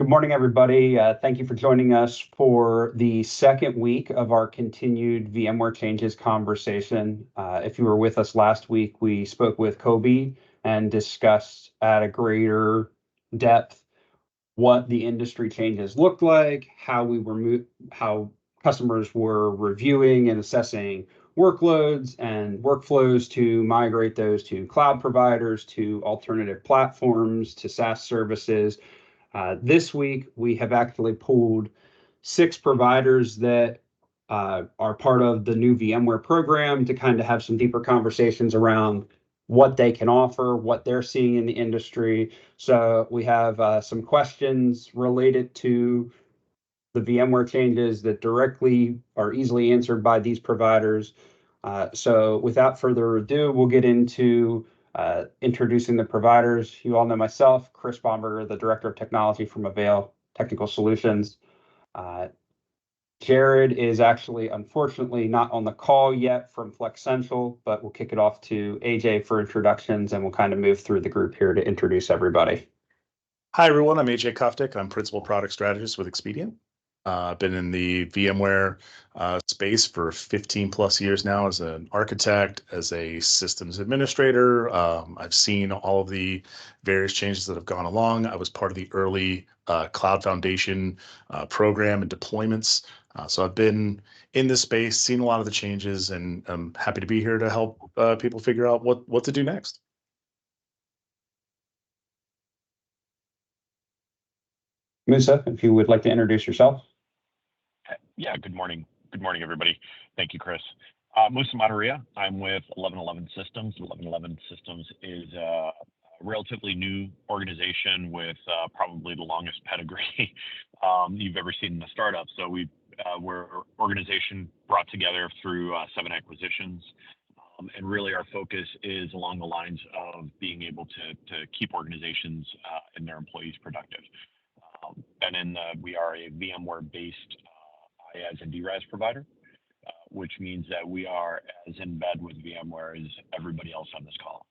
Good morning, everybody. Thank you for joining us for the second week of our continued VMware Changes conversation. If you were with us last week, we spoke with Kobe and discussed at a greater depth what the industry changes looked like, how customers were reviewing and assessing workloads and workflows to migrate those to cloud providers, to alternative platforms, to SaaS services. This week, we have actually pulled 6 providers that are part of the new VMware program to kind of have some deeper conversations around what they can offer, what they're seeing in the industry. So we have some questions related to the VMware changes that directly are easily answered by these providers. So without further ado, we'll get into introducing the providers. You all know myself, Chris Bomberger, the Director of Technology from Avail Technical Solutions. Jared is actually, unfortunately, not on the call yet from Flex Central, but we'll kick it off to AJ for introductions, and we'll kind of move through the group here to introduce everybody. Hi, everyone. I'm AJ Kuftik. I'm Principal Product Strategist with Expedient. I've been in the VMware space for 15 plus years now as an architect, as a systems administrator. I've seen all of the various changes that have gone along. I was part of the early Cloud Foundation program and deployments. So I've been in this space, seen a lot of the changes, and I'm happy to be here to help people figure out what to do next. Musa, if you would like to introduce yourself. Yeah, good morning. Good morning, everybody. Thank you, Chris. Musa Mataria. I'm with 1111 Systems. 1111 Systems is a relatively new organization with probably the longest pedigree you've ever seen in a startup. So we're an organization brought together through 7 acquisitions. And really our focus is along the lines of being able to keep organizations and their employees productive. We are a VMware-based IaaS and DRaaS provider, which means that we are as in bed with VMware as everybody else on this call,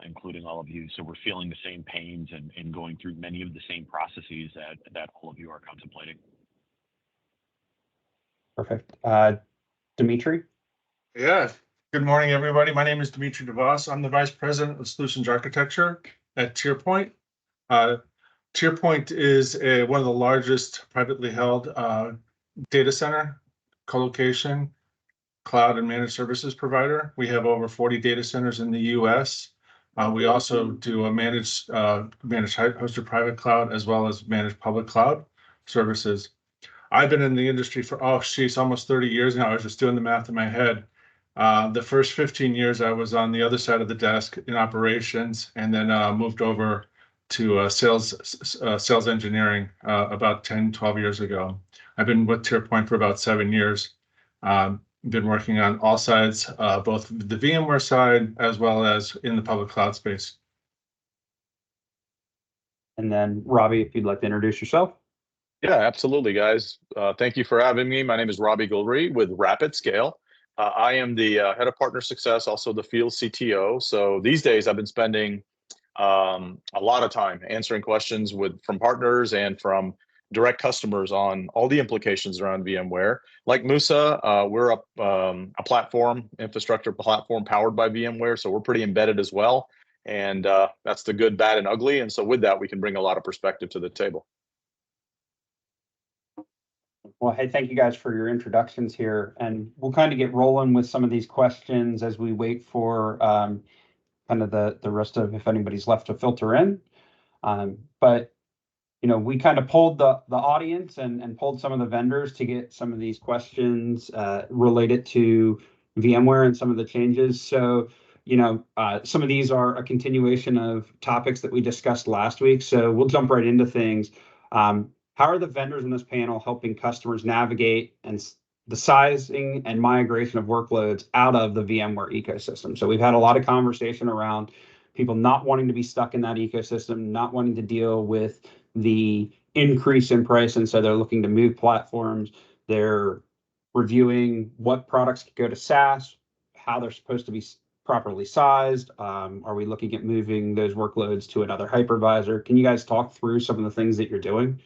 including all of you. So we're feeling the same pains and going through many of the same processes that all of you are contemplating. Perfect. Dimitri? Yeah. Good morning, everybody. My name is Dimitri DeVos. I'm the Vice President of Solutions Architecture at TierPoint. TierPoint is one of the largest privately held data center, co-location, cloud, and managed services provider. We have over 40 data centers in the U.S. We also do a managed hosted private cloud as well as managed public cloud services. I've been in the industry for, almost 30 years now. I was just doing the math in my head. The first 15 years I was on the other side of the desk in operations, and then moved over to sales engineering about 10, 12 years ago. I've been with TierPoint for about 7 years. Been working on all sides, both the VMware side as well as in the public cloud space. And then Robbie, if you'd like to introduce yourself. Yeah, absolutely, guys. Thank you for having me. My name is Robbie Gulri with RapidScale. I am the head of partner success, also the field CTO. So these days I've been spending a lot of time answering questions from partners and from direct customers on all the implications around VMware. Like Musa, we're a platform, infrastructure platform powered by VMware, so we're pretty embedded as well. And that's the good, bad, and ugly. And so with that, we can bring a lot of perspective to the table. Well, hey, thank you guys for your introductions here. And we'll kind of get rolling with some of these questions as we wait for kind of the rest of, if anybody's left, to filter in. But we kind of polled the audience and polled some of the vendors to get some of these questions related to VMware and some of the changes. So, some of these are a continuation of topics that we discussed last week. So we'll jump right into things. How are the vendors in this panel helping customers navigate and the sizing and migration of workloads out of the VMware ecosystem? So we've had a lot of conversation around people not wanting to be stuck in that ecosystem, not wanting to deal with the increase in price, and so they're looking to move platforms. They're reviewing what products could go to SaaS, how they're supposed to be properly sized? Are we looking at moving those workloads to another hypervisor? Can you guys talk through some of the things that you're doing?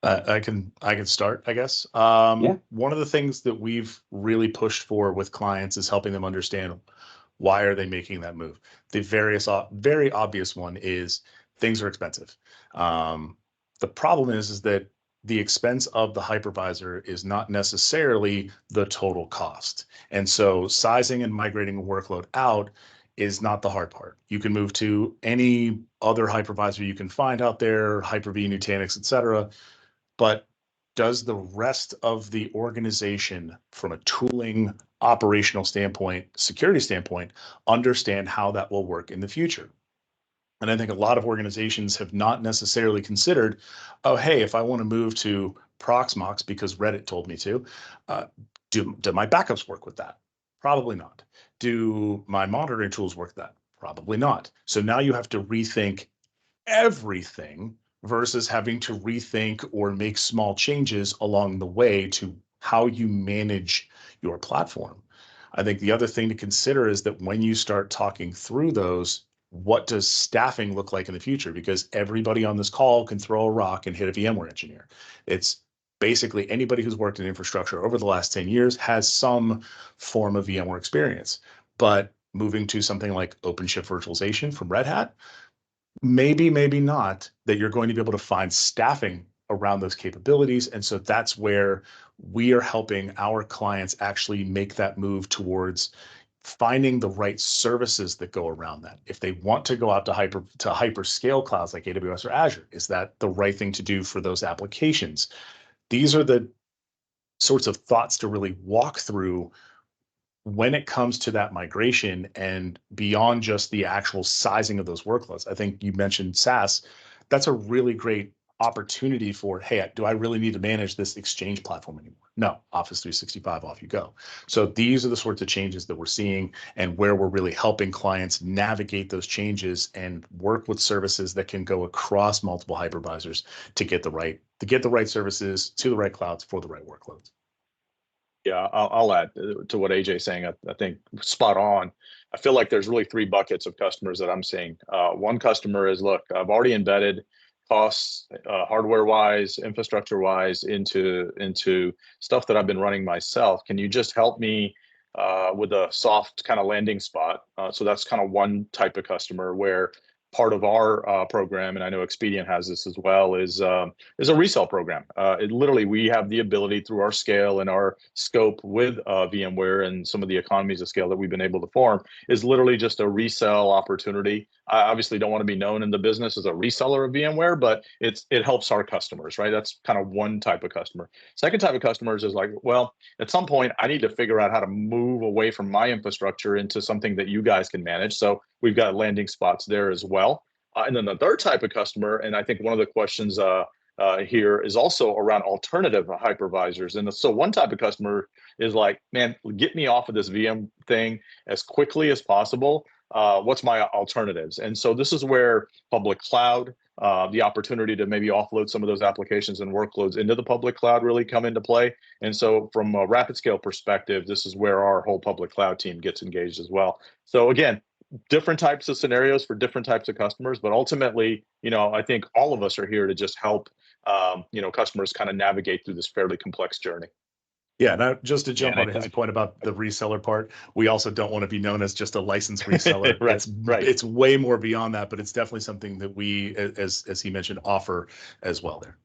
I can start, I guess. Yeah. One of the things that we've really pushed for with clients is helping them understand why are they making that move. The very obvious one is things are expensive. The problem is that the expense of the hypervisor is not necessarily the total cost. And so sizing and migrating a workload out is not the hard part. You can move to any other hypervisor you can find out there, Hyper-V, Nutanix, et cetera. But does the rest of the organization, from a tooling, operational standpoint, security standpoint, understand how that will work in the future? And I think a lot of organizations have not necessarily considered, oh, hey, if I want to move to Proxmox because Reddit told me to, do my backups work with that? Probably not. Do my monitoring tools work with that? Probably not. So now you have to rethink everything versus having to rethink or make small changes along the way to how you manage your platform. I think the other thing to consider is that when you start talking through those, what does staffing look like in the future? Because everybody on this call can throw a rock and hit a VMware engineer. It's basically anybody who's worked in infrastructure over the last 10 years has some form of VMware experience. But moving to something like OpenShift virtualization from Red Hat, maybe, maybe not, that you're going to be able to find staffing around those capabilities. And so that's where we are helping our clients actually make that move towards finding the right services that go around that. If they want to go out to hyperscale clouds like AWS or Azure, is that the right thing to do for those applications? These are the sorts of thoughts to really walk through when it comes to that migration and beyond just the actual sizing of those workloads. I think you mentioned SaaS. That's a really great opportunity for, hey, do I really need to manage this Exchange platform anymore? No, Office 365, off you go. So these are the sorts of changes that we're seeing and where we're really helping clients navigate those changes and work with services that can go across multiple hypervisors to get the right services to the right clouds for the right workloads. Yeah, I'll add to what AJ's saying. I think spot on. I feel like there's really three buckets of customers that I'm seeing. One customer is, look, I've already embedded costs, hardware-wise, infrastructure-wise, into stuff that I've been running myself. Can you just help me with a soft kind of landing spot? So that's kind of one type of customer where part of our program, and I know Expedient has this as well, is a resale program. Literally, we have the ability through our scale and our scope with VMware and some of the economies of scale that we've been able to form is literally just a resale opportunity. I obviously don't want to be known in the business as a reseller of VMware, but it helps our customers, right? That's kind of one type of customer. Second type of customers is like, well, at some point, I need to figure out how to move away from my infrastructure into something that you guys can manage. So we've got landing spots there as well. And then the third type of customer, and I think one of the questions here is also around alternative hypervisors. And so one type of customer is like, man, get me off of this VM thing as quickly as possible. What's my alternatives? And so this is where public cloud, the opportunity to maybe offload some of those applications and workloads into the public cloud really come into play. And so from a rapid scale perspective, this is where our whole public cloud team gets engaged as well. So again, different types of scenarios for different types of customers, but ultimately, I think all of us are here to just help, customers kind of navigate through this fairly complex journey. Yeah, now just to jump Yeah, on his point about the reseller part, we also don't want to be known as just a licensed reseller. Right. It's way more beyond that, but it's definitely something that we, as he mentioned, offer as well there.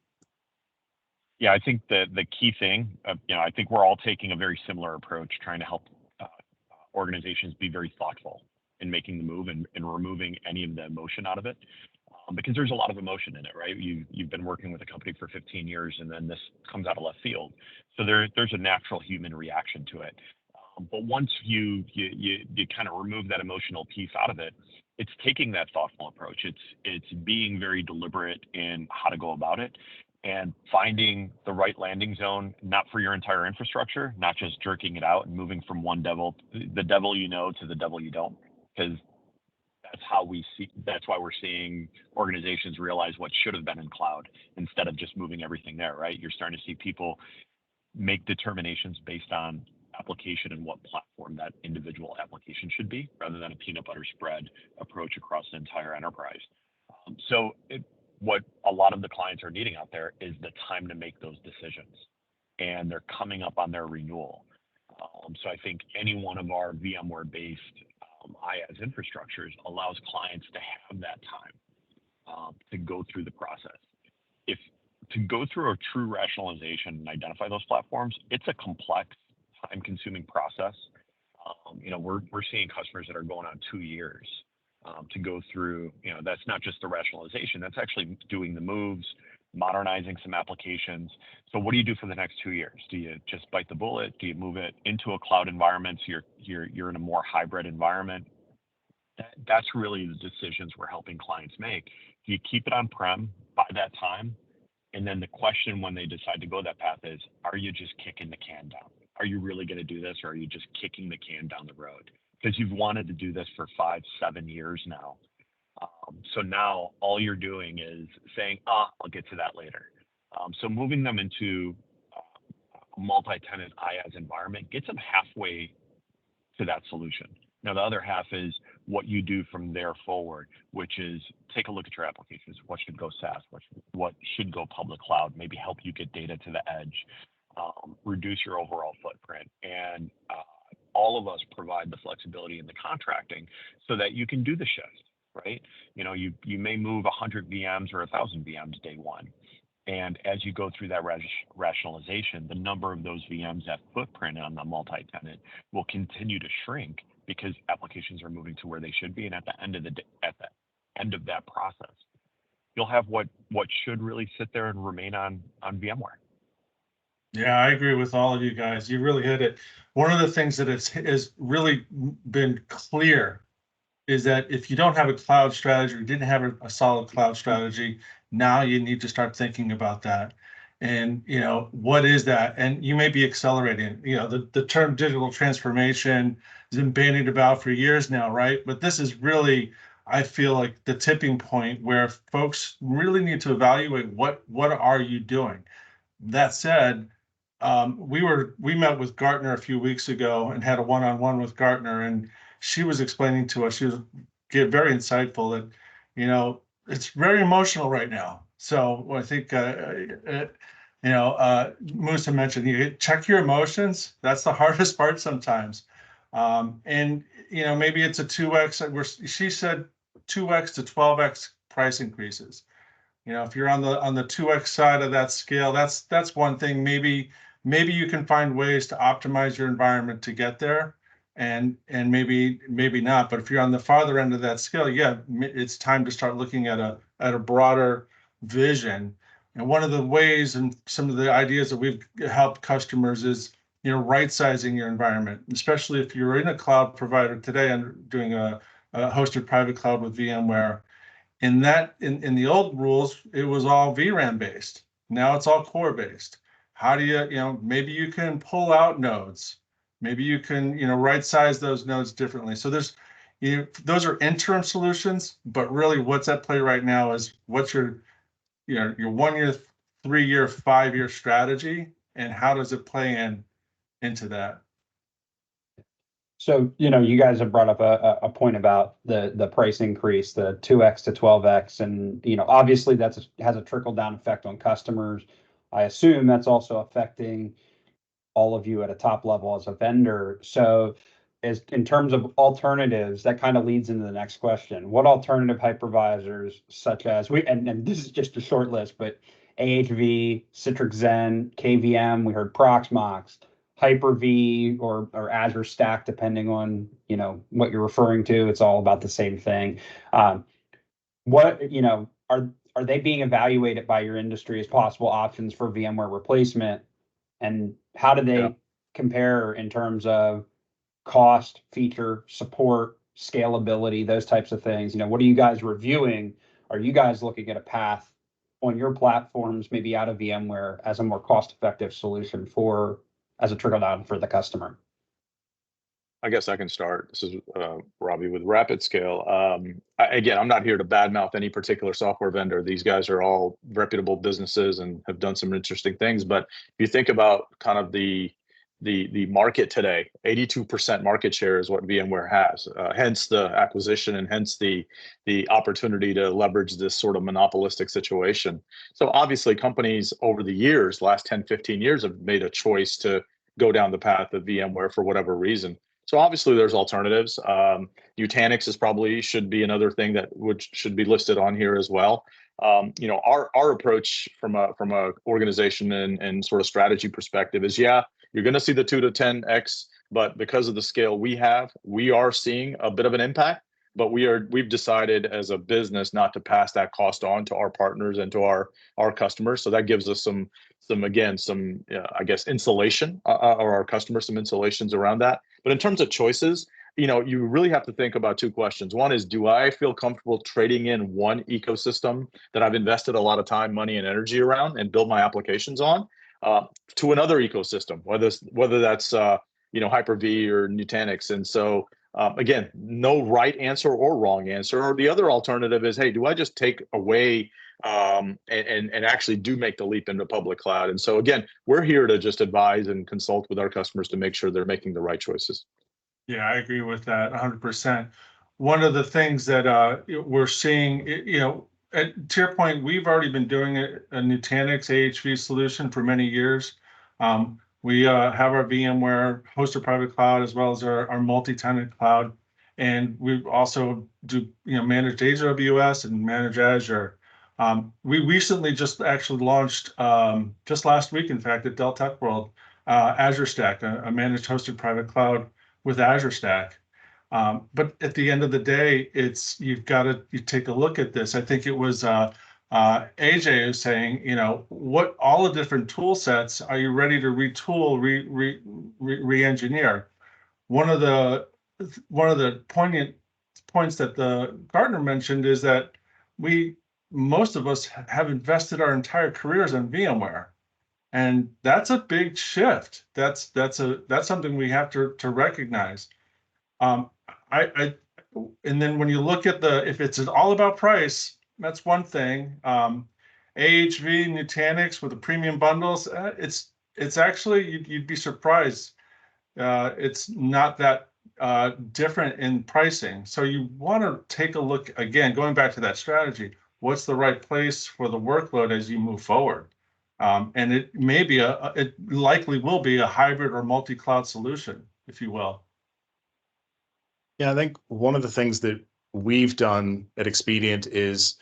Yeah, I think the key thing, I think we're all taking a very similar approach, trying to help organizations be very thoughtful in making the move and removing any of the emotion out of it, because there's a lot of emotion in it, right? You've been working with a company for 15 years, and then this comes out of left field, so there's a natural human reaction to it. But once you kind of remove that emotional piece out of it, it's taking that thoughtful approach. It's being very deliberate in how to go about it, and finding the right landing zone, not for your entire infrastructure, not just jerking it out and moving from the devil to the devil you don't, because that's why we're seeing organizations realize what should have been in cloud instead of just moving everything there, right? You're starting to see people make determinations based on application and what platform that individual application should be, rather than a peanut butter spread approach across the entire enterprise. What a lot of the clients are needing out there is the time to make those decisions, and they're coming up on their renewal. So I think any one of our VMware-based IaaS infrastructures allows clients to have that time to go through the process. If to go through a true rationalization and identify those platforms, it's a complex, time-consuming process. We're seeing customers that are going on 2 years to go through. That's not just the rationalization, that's actually doing the moves, modernizing some applications. So what do you do for the next 2 years? Do you just bite the bullet? Do you move it into a cloud environment so you're in a more hybrid environment? That's really the decisions we're helping clients make. Do you keep it on-prem by that time? And then the question when they decide to go that path is, are you just kicking the can down? Are you really going to do this, or are you just kicking the can down the road? Because you've wanted to do this for 5, 7 years now. So now all you're doing is saying, I'll get to that later. So moving them into a multi-tenant IaaS environment gets them halfway to that solution. Now, the other half is what you do from there forward, which is take a look at your applications. What should go SaaS? What should go public cloud? Maybe help you get data to the edge, reduce your overall footprint. And all of us provide the flexibility in the contracting so that you can do the shift, right? You may move 100 VMs or 1,000 VMs day one. And as you go through that rationalization, the number of those VMs that footprint on the multi-tenant will continue to shrink because applications are moving to where they should be. And at the end of that process, you'll have what should really sit there and remain on VMware. Yeah, I agree with all of you guys. You really hit it. One of the things that has really been clear is that if you don't have a cloud strategy, or didn't have a solid cloud strategy, now you need to start thinking about that. And, what is that? And you may be accelerating. The term digital transformation has been bandied about for years now, right? But this is really, I feel like, the tipping point where folks really need to evaluate what are you doing. That said, we met with Gartner a few weeks ago and had a one-on-one with Gartner, and she was explaining to us, she was very insightful that, it's very emotional right now. So I think, Musa mentioned, you check your emotions. That's the hardest part sometimes. And, maybe it's a 2x, she said 2x to 12x price increases. If you're on the 2x side of that scale, that's one thing. Maybe you can find ways to optimize your environment to get there, and maybe not. But if you're on the farther end of that scale, yeah, it's time to start looking at a broader vision. And one of the ways and some of the ideas that we've helped customers is, right-sizing your environment, especially if you're in a cloud provider today and doing a hosted private cloud with VMware. In the old rules, it was all VRAM based. Now it's all core based. How do you, maybe you can pull out nodes. Maybe you can, right size those nodes differently. So those are interim solutions, but really what's at play right now is what's your 1 year, 3 year, 5 year strategy, and how does it play into that? So, you guys have brought up a point about the price increase, the 2x to 12x, and, obviously has a trickle down effect on customers. I assume that's also affecting all of you at a top level as a vendor. So in terms of alternatives, that kind of leads into the next question. What alternative hypervisors, such as and this is just a short list, but AHV, Citrix Zen, KVM, we heard Proxmox, Hyper-V or Azure Stack, depending on, what you're referring to. It's all about the same thing. Are they being evaluated by your industry as possible options for VMware replacement? And how do they compare in terms of cost, feature, support, scalability, those types of things? What are you guys reviewing? Are you guys looking at a path on your platforms, maybe out of VMware, as a more cost-effective solution as a trickle down for the customer? I guess I can start. This is Robbie with RapidScale. Again, I'm not here to badmouth any particular software vendor. These guys are all reputable businesses and have done some interesting things. But if you think about kind of the the market today. 82% market share is what VMware has. Hence the acquisition, and hence the opportunity to leverage this sort of monopolistic situation. So obviously companies over the years, last 10, 15 years, have made a choice to go down the path of VMware for whatever reason. So obviously there's alternatives. Nutanix is probably should be another thing that should be listed on here as well. You know, our approach from a organization and sort of strategy perspective is, yeah, you're going to see the 2 to 10x, but because of the scale we have, we are seeing a bit of an impact. But we've decided as a business not to pass that cost on to our partners and to our customers. So that gives us some I guess insulation, or our customers some insulations around that. But in terms of choices, you know, you really have to think about two questions. One is, do I feel comfortable trading in one ecosystem that I've invested a lot of time, money, and energy around and build my applications on, to another ecosystem, whether that's you know, Hyper-V or Nutanix? And so again, no right answer or wrong answer. Or the other alternative is, hey, do I just take away and actually do make the leap into public cloud? And so again, we're here to just advise and consult with our customers to make sure they're making the right choices. Yeah, I agree with that 100%. One of the things that we're seeing, you know, to your point, we've already been doing a Nutanix AHV solution for many years. We have our VMware hosted private cloud as well as our multi-tenant cloud, and we also do, you know, manage AWS and manage Azure. We recently just actually launched, just last week, in fact, at Dell Tech World, Azure Stack, a managed hosted private cloud with Azure Stack. But at the end of the day, you take a look at this. I think it was AJ was saying, you know, what all the different tool sets are you ready to retool, re-engineer? One of the poignant points that the Gartner mentioned is that most of us have invested our entire careers in VMware. And that's a big shift. That's something we have to recognize. And then when you look at if it's all about price, that's one thing. AHV, Nutanix with the premium bundles, it's actually, you'd be surprised. It's not that different in pricing. So you want to take a look, again, going back to that strategy, what's the right place for the workload as you move forward? And it likely will be a hybrid or multi-cloud solution, if you will. Yeah, I think one of the things that we've done at Expedient is,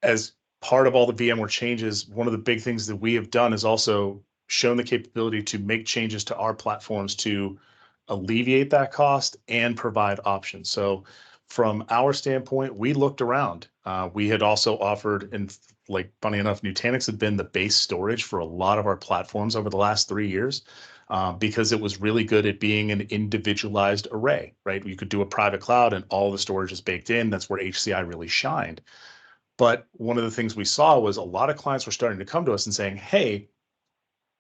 as part of all the VMware changes, one of the big things that we have done is also shown the capability to make changes to our platforms to alleviate that cost and provide options. So from our standpoint, we looked around. We had also offered, and like, funny enough, Nutanix had been the base storage for a lot of our platforms over the last 3 years, because it was really good at being an individualized array, right? You could do a private cloud and all the storage is baked in. That's where HCI really shined. But one of the things we saw was a lot of clients were starting to come to us and saying, hey,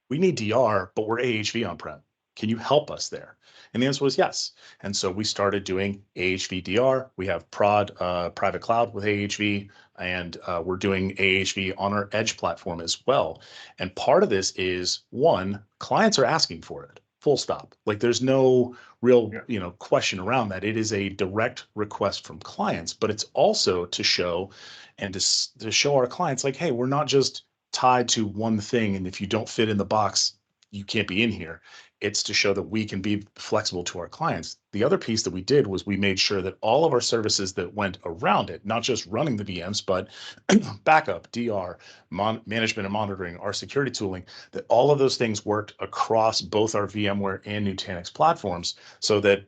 we need DR, but we're AHV on-prem. Can you help us there? And the answer was yes. And so we started doing AHV DR. We have private cloud with AHV, and we're doing AHV on our edge platform as well. And part of this is, one, clients are asking for it, full stop. Like, there's no real, question around that. It is a direct request from clients, but it's also to show to show our clients, like, hey, we're not just tied to one thing, and if you don't fit in the box, you can't be in here. It's to show that we can be flexible to our clients. The other piece that we did was we made sure that all of our services that went around it, not just running the VMs, but backup, DR, management and monitoring, our security tooling, that all of those things worked across both our VMware and Nutanix platforms, so that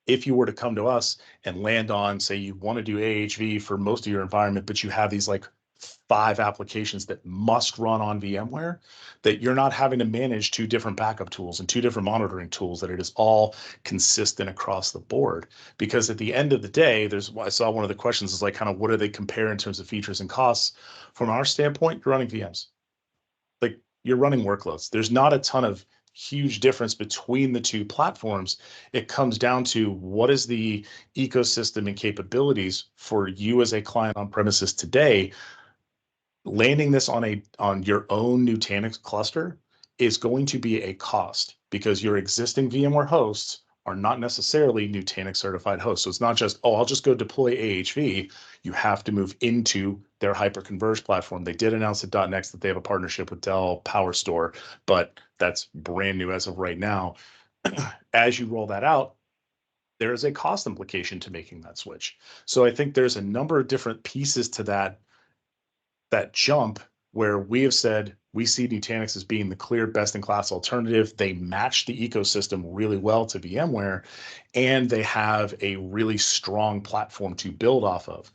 if you were to come to us and land on, say, you want to do AHV for most of your environment, but you have these like 5 applications that must run on VMware, that you're not having to manage 2 different backup tools and 2 different monitoring tools, that it is all consistent across the board. Because at the end of the day, I saw one of the questions is like, kind of, what do they compare in terms of features and costs? From our standpoint, you're running VMs. Like, you're running workloads. There's not a ton of huge difference between the 2 platforms. It comes down to what is the ecosystem and capabilities for you as a client on premises today. Landing this on your own Nutanix cluster is going to be a cost because your existing VMware hosts are not necessarily Nutanix certified hosts. So it's not just, oh, I'll just go deploy AHV. You have to move into their hyperconverged platform. They did announce at .next that they have a partnership with Dell PowerStore, but that's brand new as of right now. As you roll that out, there is a cost implication to making that switch. So I think there's a number of different pieces to that jump where we have said we see Nutanix as being the clear best-in-class alternative. They match the ecosystem really well to VMware, and they have a really strong platform to build off of.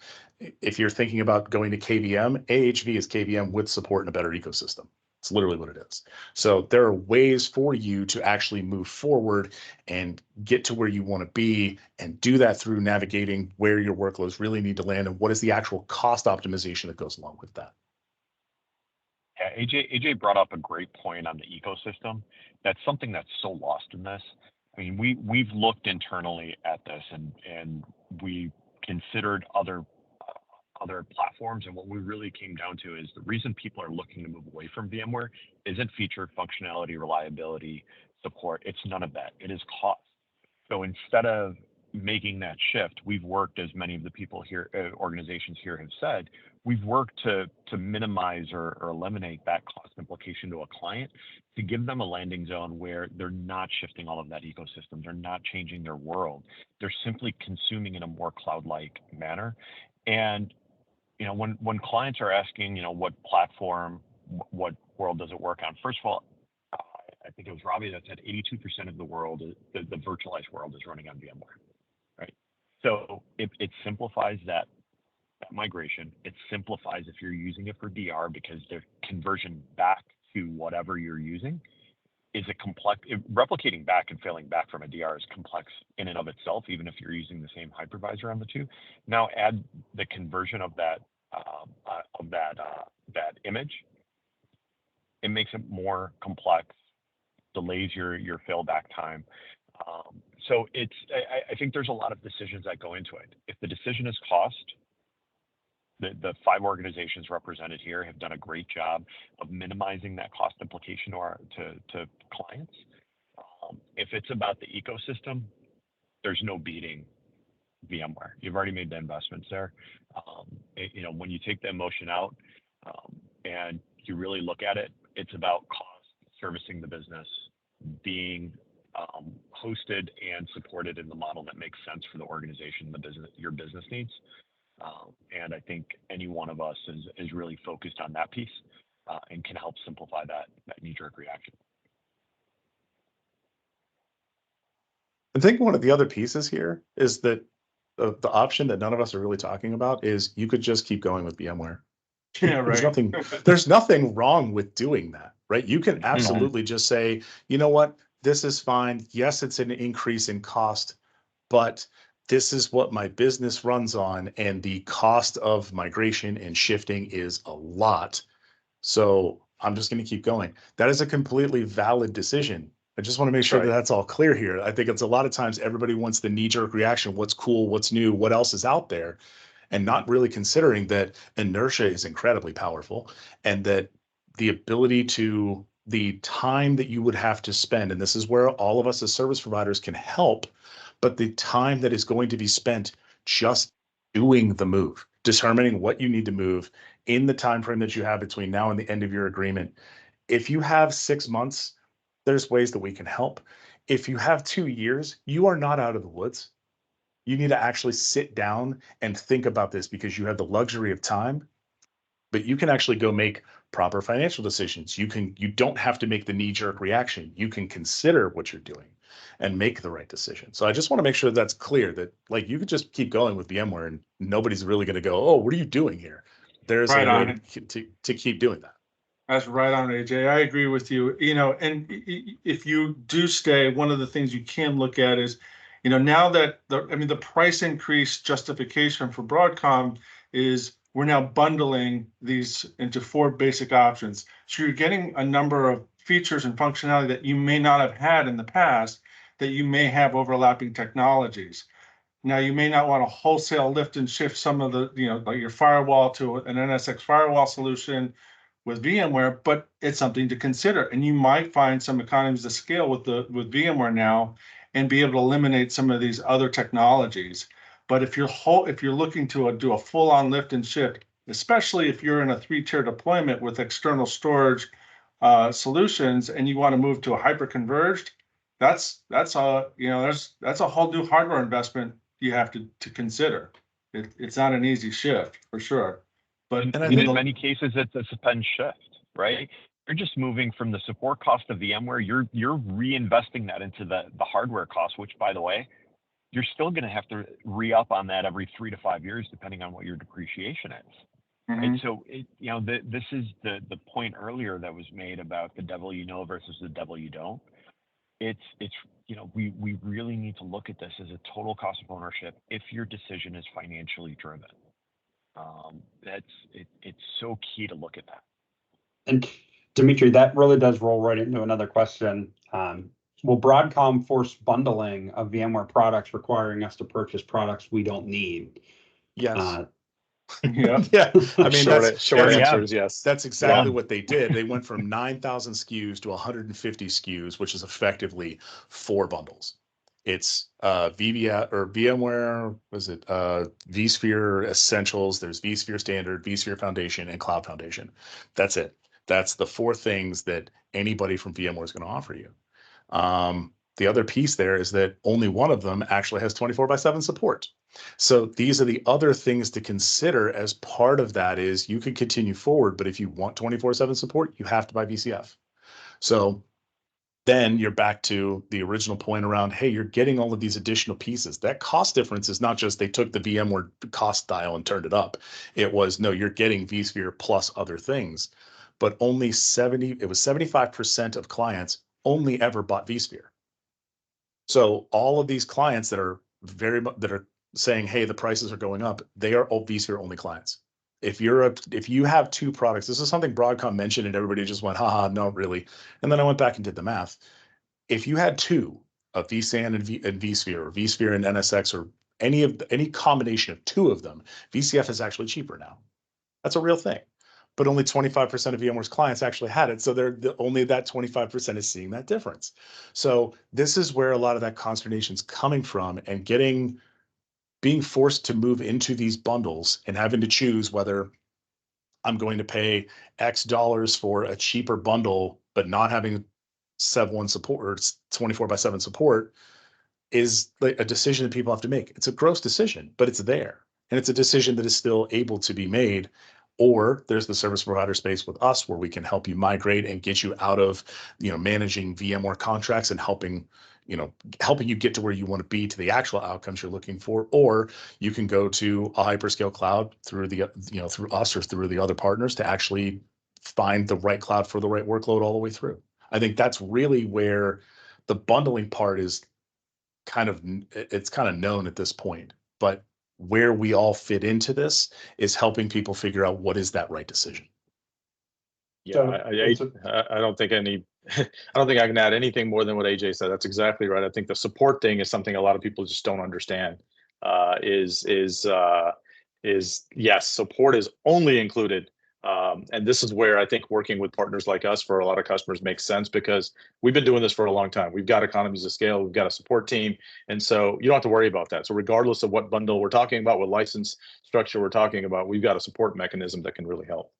If you're thinking about going to KVM, AHV is KVM with support and a better ecosystem. It's literally what it is. So there are ways for you to actually move forward and get to where you want to be, and do that through navigating where your workloads really need to land and what is the actual cost optimization that goes along with that. Yeah, AJ brought up a great point on the ecosystem. That's something that's so lost in this. I mean, we've looked internally at this, and we considered other platforms, and what we really came down to is the reason people are looking to move away from VMware isn't feature, functionality, reliability, support. It's none of that. It is cost. So instead of making that shift, we've worked, as many of the people here, organizations here have said, we've worked to minimize or eliminate that cost implication to a client, to give them a landing zone where they're not shifting all of that ecosystem. They're not changing their world. They're simply consuming in a more cloud-like manner. And you know, when clients are asking, you know, what platform, what world does it work on? First of all, I think it was Robbie that said 82% of the world, the virtualized world, is running on VMware, right? So it simplifies that migration. It simplifies if you're using it for DR, because the conversion back to whatever you're using is a complex. Replicating back and failing back from a DR is complex in and of itself, even if you're using the same hypervisor on the two. Now add the conversion of that image. It makes it more complex, delays your failback time. So I think there's a lot of decisions that go into it. If the decision is cost, the 5 organizations represented here have done a great job of minimizing that cost implication to clients. If it's about the ecosystem, there's no beating VMware. You've already made the investments there. You know, when you take the emotion out and you really look at it, it's about cost, servicing the business, being hosted and supported in the model that makes sense for the organization, your business needs. And I think any one of us is really focused on that piece and can help simplify that knee-jerk reaction. I think one of the other pieces here is that the option that none of us are really talking about is you could just keep going with VMware. Yeah, right. There's nothing wrong with doing that, right? You can absolutely just say, you know what, this is fine. Yes, it's an increase in cost, but this is what my business runs on, and the cost of migration and shifting is a lot. So I'm just going to keep going. That is a completely valid decision. I just want to make sure that that's all clear here. I think it's a lot of times everybody wants the knee-jerk reaction. What's cool? What's new? What else is out there? And not really considering that inertia is incredibly powerful, and that the ability to, the time that you would have to spend, and this is where all of us as service providers can help, but the time that is going to be spent just doing the move, determining what you need to move in the time frame that you have between now and the end of your agreement. If you have 6 months, there's ways that we can help. If you have 2 years, you are not out of the woods. You need to actually sit down and think about this, because you have the luxury of time, but you can actually go make proper financial decisions. You don't have to make the knee-jerk reaction. You can consider what you're doing and make the right decision. So I just want to make sure that's clear, that like you could just keep going with VMware and nobody's really going to go, oh, what are you doing here? There's a way to keep doing that. That's right on, AJ. I agree with you. You know, and if you do stay, one of the things you can look at is, you know, now that the price increase justification for Broadcom is we're now bundling these into 4 basic options. So you're getting a number of features and functionality that you may not have had in the past, that you may have overlapping technologies. Now, you may not want to wholesale lift and shift some of the, you know, like your firewall to an NSX firewall solution, with VMware, but it's something to consider. And you might find some economies of scale with VMware now and be able to eliminate some of these other technologies. But if you're looking to do a full-on lift and shift, especially if you're in a 3-tier deployment with external storage solutions and you want to move to a hyper-converged, that's a whole new hardware investment you have to consider. It's not an easy shift for sure. But and in many cases, it's a spend shift, right? You're just moving from the support cost of VMware. You're reinvesting that into the hardware cost, which, by the way, you're still going to have to re-up on that every 3 to 5 years, depending on what your depreciation is. Right. So this is the point earlier that was made about the devil you know versus the devil you don't. It's we really need to look at this as a total cost of ownership if your decision is financially driven. It's so key to look at that. And Dimitri, that really does roll right into another question. Will Broadcom force bundling of VMware products, requiring us to purchase products we don't need? Yes. Yeah. Yeah. I mean, short answer is yes. That's exactly what they did. They went from 9,000 SKUs to 150 SKUs, which is effectively 4 bundles. It's VMware, was it vSphere Essentials, there's vSphere Standard, vSphere Foundation, and Cloud Foundation. That's it. That's the 4 things that anybody from VMware is going to offer you. The other piece there is that only one of them actually has 24/7 support. So these are the other things to consider as part of that. Is you can continue forward, but if you want 24/7 support, you have to buy VCF. So then you're back to the original point around, hey, you're getting all of these additional pieces. That cost difference is not just they took the VMware cost dial and turned it up. It was, no, you're getting vSphere plus other things. But only 75% of clients only ever bought vSphere. So all of these clients that are saying, hey, the prices are going up, they are all vSphere only clients. If you have 2 products, this is something Broadcom mentioned and everybody just went, haha, no, really. And then I went back and did the math. If you had 2, a vSAN and vSphere, or vSphere and NSX, or any combination of 2 of them, VCF is actually cheaper now. That's a real thing. But only 25% of VMware's clients actually had it. So only that 25% is seeing that difference. So this is where a lot of that consternation is coming from, and being forced to move into these bundles and having to choose whether I'm going to pay X dollars for a cheaper bundle, but not having Sev1 support or 24/7 support is like a decision that people have to make. It's a gross decision, but it's there. And it's a decision that is still able to be made. Or there's the service provider space with us where we can help you migrate and get you out of, managing VMware contracts and helping you get to where you want to be, to the actual outcomes you're looking for. Or you can go to a hyperscale cloud through through us or through the other partners to actually find the right cloud for the right workload all the way through. I think that's really where the bundling part is kind of known at this point, but where we all fit into this is helping people figure out what is that right decision. Yeah, I don't think I can add anything more than what AJ said. That's exactly right. I think the support thing is something a lot of people just don't understand. Yes, support is only included. And this is where I think working with partners like us for a lot of customers makes sense, because we've been doing this for a long time. We've got economies of scale, we've got a support team, and so you don't have to worry about that. So regardless of what bundle we're talking about, what license structure we're talking about, we've got a support mechanism that can really help.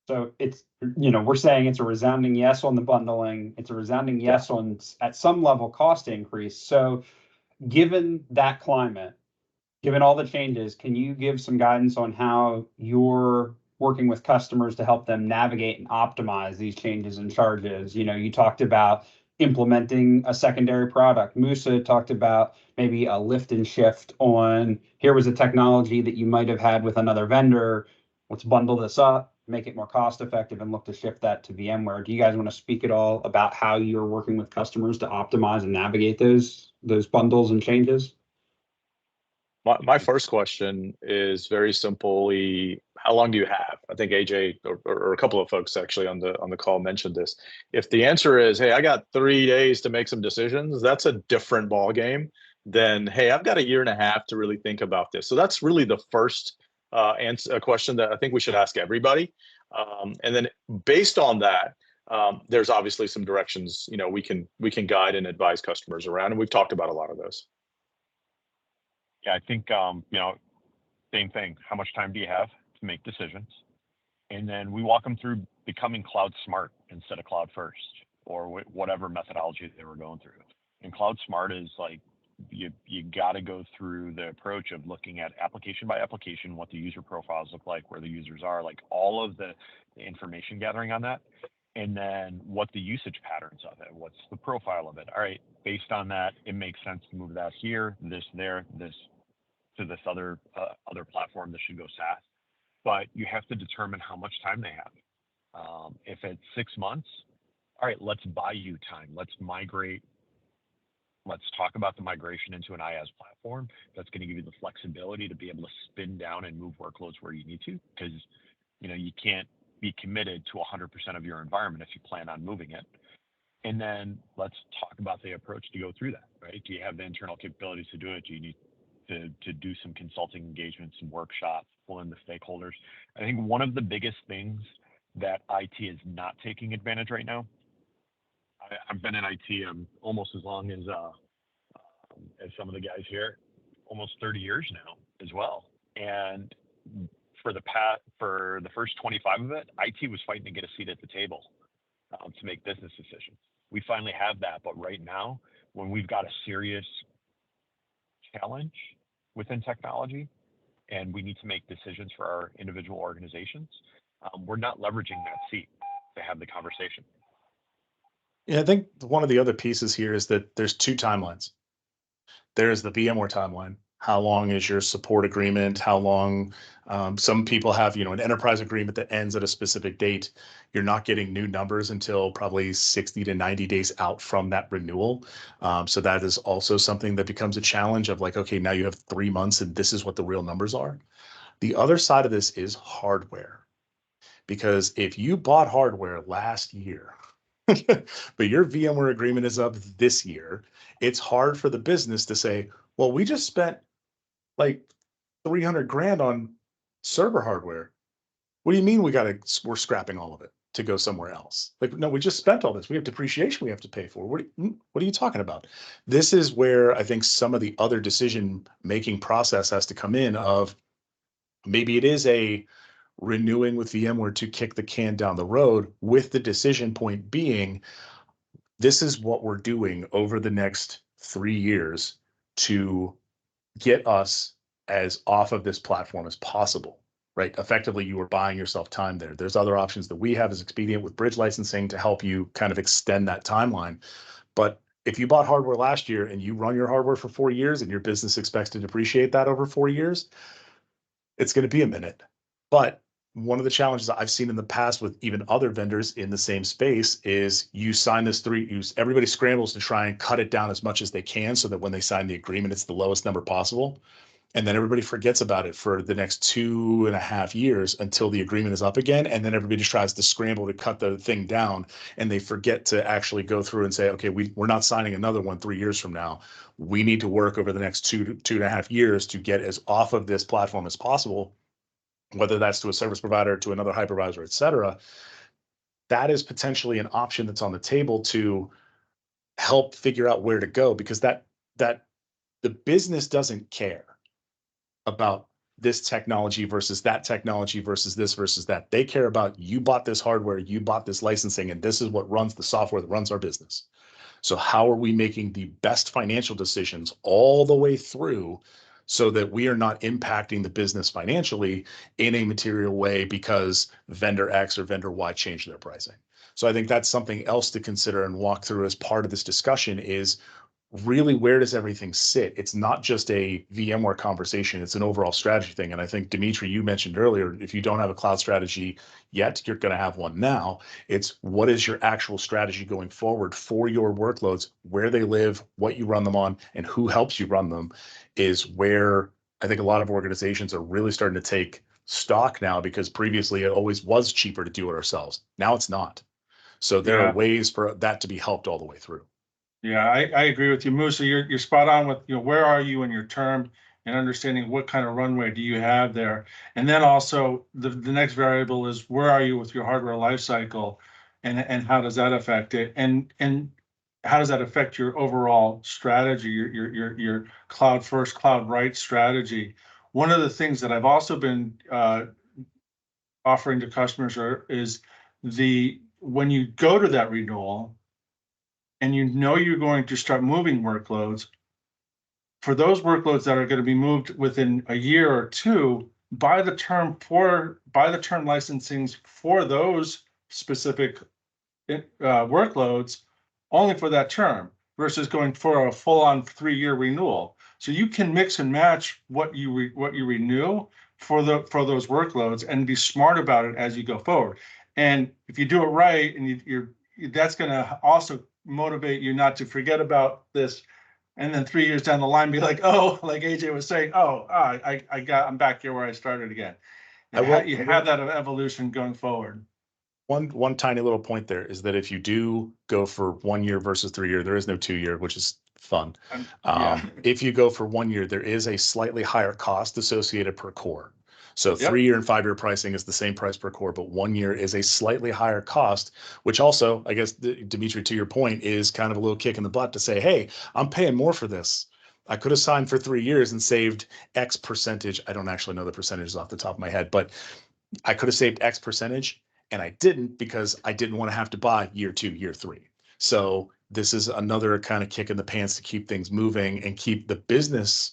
So it's, we're saying it's a resounding yes on the bundling. It's a resounding yes on, at some level, cost increase. So given that climate, given all the changes, can you give some guidance on how you're working with customers to help them navigate and optimize these changes and charges? You talked about implementing a secondary product. Musa talked about maybe a lift and shift on, here was a technology that you might have had with another vendor. Let's bundle this up, make it more cost effective, and look to shift that to VMware. Do you guys want to speak at all about how you're working with customers to optimize and navigate those bundles and changes? My first question is very simply, how long do you have? I think AJ or a couple of folks actually on the call mentioned this. If the answer is, hey, I got 3 days to make some decisions, that's a different ball game than, hey, I've got a year and a half to really think about this. So that's really the first question that I think we should ask everybody. And then based on that, there's obviously some directions, we can guide and advise customers around, and we've talked about a lot of those. Yeah, I think, same thing. How much time do you have to make decisions? And then we walk them through becoming cloud smart instead of cloud first, or whatever methodology they were going through. And cloud smart is like, you got to go through the approach of looking at application by application, what the user profiles look like, where the users are, like all of the information gathering on that. And then what the usage patterns of it, what's the profile of it. All right, based on that, it makes sense to move that here, this there, this to this other platform. This should go SaaS. But you have to determine how much time they have. If it's 6 months, all right, let's buy you time. Let's migrate. Let's talk about the migration into an IaaS platform that's going to give you the flexibility to be able to spin down and move workloads where you need to, because you can't be committed to 100% of your environment if you plan on moving it. And then let's talk about the approach to go through that, right? Do you have the internal capabilities to do it? Do you need to do some consulting engagements, some workshops, pull in the stakeholders? I think one of the biggest things that IT is not taking advantage right now, I've been in IT almost as long as some of the guys here, almost 30 years now as well. And for the first 25 of it, IT was fighting to get a seat at the table to make business decisions. We finally have that, but right now, when we've got a serious challenge within technology and we need to make decisions for our individual organizations, we're not leveraging that seat to have the conversation. Yeah, I think one of the other pieces here is that there's two timelines. There's the VMware timeline. How long is your support agreement? How long? Some people have, an enterprise agreement that ends at a specific date. You're not getting new numbers until probably 60 to 90 days out from that renewal. So that is also something that becomes a challenge of like, okay, now you have 3 months and this is what the real numbers are. The other side of this is hardware. Because if you bought hardware last year, but your VMware agreement is up this year, it's hard for the business to say, well, we just spent like 300 grand on server hardware. What do you mean we're scrapping all of it to go somewhere else? Like, no, we just spent all this. We have depreciation we have to pay for. What are you talking about? This is where I think some of the other decision-making process has to come in of maybe it is a renewing with VMware to kick the can down the road, with the decision point being, this is what we're doing over the next 3 years to get us as off of this platform as possible, right? Effectively, you are buying yourself time there. There's other options that we have as Expedient with bridge licensing to help you kind of extend that timeline. But if you bought hardware last year and you run your hardware for 4 years and your business expects to depreciate that over 4 years, it's going to be a minute. But one of the challenges I've seen in the past with even other vendors in the same space is you sign this everybody scrambles to try and cut it down as much as they can so that when they sign the agreement, it's the lowest number possible. And then everybody forgets about it for the next 2.5 years until the agreement is up again. And then everybody just tries to scramble to cut the thing down. And they forget to actually go through and say, okay, we're not signing another one 3 years from now. We need to work over the next 2.5 years to get as off of this platform as possible, whether that's to a service provider, to another hypervisor, et cetera. That is potentially an option that's on the table to help figure out where to go, because that the business doesn't care about this technology versus that technology versus this versus that. They care about, you bought this hardware, you bought this licensing, and this is what runs the software that runs our business. So how are we making the best financial decisions all the way through so that we are not impacting the business financially in a material way because vendor X or vendor Y changed their pricing? So I think that's something else to consider and walk through as part of this discussion is really, where does everything sit? It's not just a VMware conversation, it's an overall strategy thing. And I think, Dimitri, you mentioned earlier, if you don't have a cloud strategy yet, you're going to have one now. It's what is your actual strategy going forward for your workloads, where they live, what you run them on, and who helps you run them, is where I think a lot of organizations are really starting to take stock now, because previously it always was cheaper to do it ourselves. Now it's not. So there are ways for that to be helped all the way through. Yeah, I agree with you, Moose. So you're spot on with, where are you in your term? and understanding what kind of runway do you have there. And then also the next variable is where are you with your hardware life cycle, and how does that affect it? And how does that affect your overall strategy, your cloud first, cloud right strategy? One of the things that I've also been offering to customers is when you go to that renewal and you know you're going to start moving workloads, for those workloads that are going to be moved within a year or two, buy the term licensings for those specific workloads only for that term versus going for a full-on 3-year renewal. So you can mix and match what you renew for those workloads and be smart about it as you go forward. And if you do it right, and that's going to also motivate you not to forget about this, and then 3 years down the line be like, oh, like AJ was saying, I'm back here where I started again. And you have that evolution going forward. One tiny little point there is that if you do go for 1 year versus 3 year, there is no 2 year, which is fun. If you go for 1 year, there is a slightly higher cost associated per core. So 3 year and 5 year pricing is the same price per core, but 1 year is a slightly higher cost, which also, I guess, Dimitri, to your point, is kind of a little kick in the butt to say, hey, I'm paying more for this. I could have signed for 3 years and saved X percentage. I don't actually know the percentages off the top of my head, but I could have saved X percentage. And I didn't because I didn't want to have to buy year 2, year 3. So this is another kind of kick in the pants to keep things moving and keep the business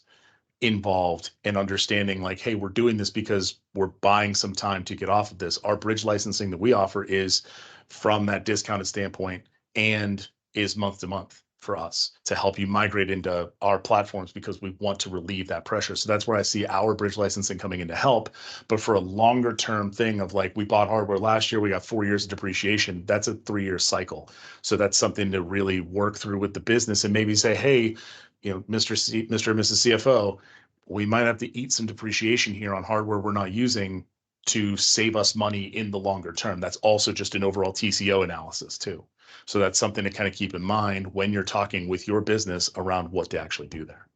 involved and understanding like, hey, we're doing this because we're buying some time to get off of this. Our bridge licensing that we offer is from that discounted standpoint and is month to month for us to help you migrate into our platforms because we want to relieve that pressure. So that's where I see our bridge licensing coming in to help. But for a longer term thing of like, we bought hardware last year, we got 4 years of depreciation, that's a 3-year cycle. So that's something to really work through with the business and maybe say, hey, Mr. and Mrs. CFO, we might have to eat some depreciation here on hardware we're not using to save us money in the longer term. That's also just an overall TCO analysis too. So that's something to kind of keep in mind when you're talking with your business around what to actually do there.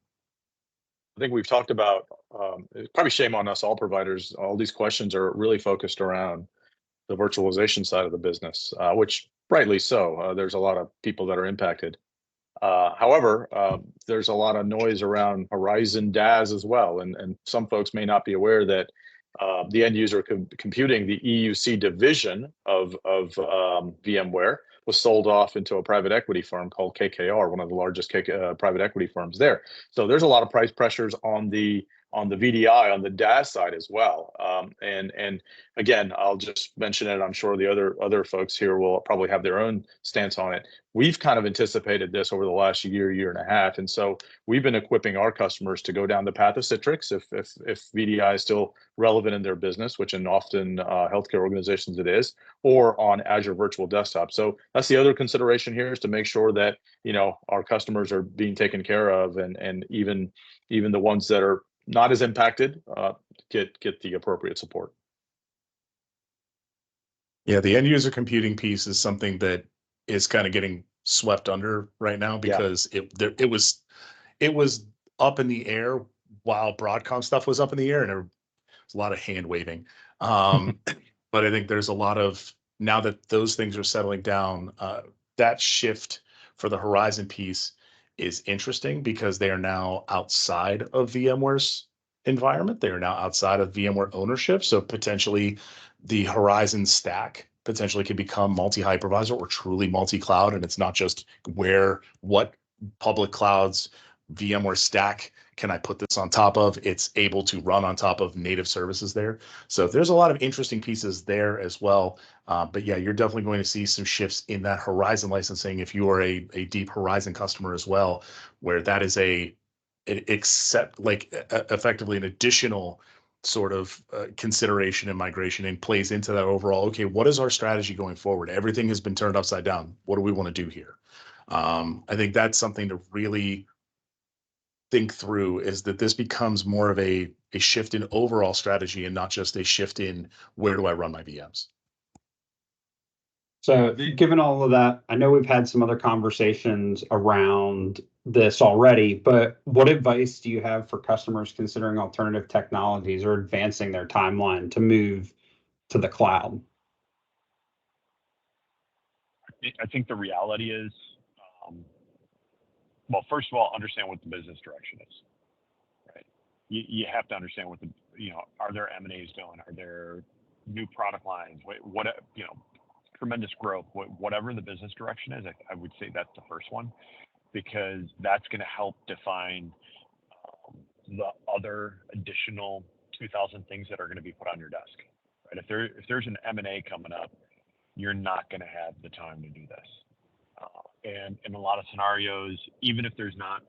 I think we've talked about, it's probably shame on us all providers. All these questions are really focused around the virtualization side of the business, which rightly so. There's a lot of people that are impacted. However, there's a lot of noise around Horizon DAS as well. And some folks may not be aware that the end user computing, the EUC division of VMware, was sold off into a private equity firm called KKR, one of the largest private equity firms there. So there's a lot of price pressures on the VDI, on the DAS side as well. And again, I'll just mention it. I'm sure the other folks here will probably have their own stance on it. We've kind of anticipated this over the last year and a half. And so we've been equipping our customers to go down the path of Citrix if VDI is still relevant in their business, which in often healthcare organizations it is, or on Azure Virtual Desktop. So that's the other consideration here, is to make sure that, our customers are being taken care of, and even the ones that are not as impacted get the appropriate support. Yeah, the end user computing piece is something that is kind of getting swept under right now because it was up in the air while Broadcom stuff was up in the air, and there was a lot of hand waving. But I think there's a lot of, now that those things are settling down, that shift for the Horizon piece is interesting because they are now outside of VMware's environment. They are now outside of VMware ownership. So potentially the Horizon stack potentially could become multi-hypervisor or truly multi-cloud. And it's not just what public clouds, VMware stack can I put this on top of? It's able to run on top of native services there. So there's a lot of interesting pieces there as well. But yeah, you're definitely going to see some shifts in that Horizon licensing if you are a deep Horizon customer as well, where that is effectively an additional sort of consideration and migration, and plays into that overall, okay, what is our strategy going forward? Everything has been turned upside down. What do we want to do here? I think that's something to really think through, is that this becomes more of a shift in overall strategy and not just a shift in where do I run my VMs. So given all of that, I know we've had some other conversations around this already, but what advice do you have for customers considering alternative technologies or advancing their timeline to move to the cloud? I think the reality is, well, first of all, understand what the business direction is, right? You have to understand what are there M&As going? Are there new product lines? What tremendous growth, whatever the business direction is, I would say that's the first one, because that's going to help define the other additional 2,000 things that are going to be put on your desk, right? If there's an M&A coming up, you're not going to have the time to do this. And in a lot of scenarios, even if there's not